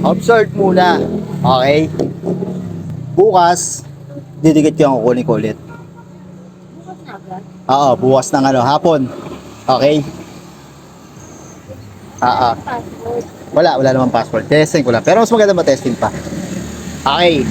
Observe muna. Okay? Bukas, didikit ko yung kukunin ko ulit. Bukas na agad? Oo, bukas ng hapon. Okay? Password. Wala namang password. Testing ko lang. Pero mas maganda ma-testing pa. Okay.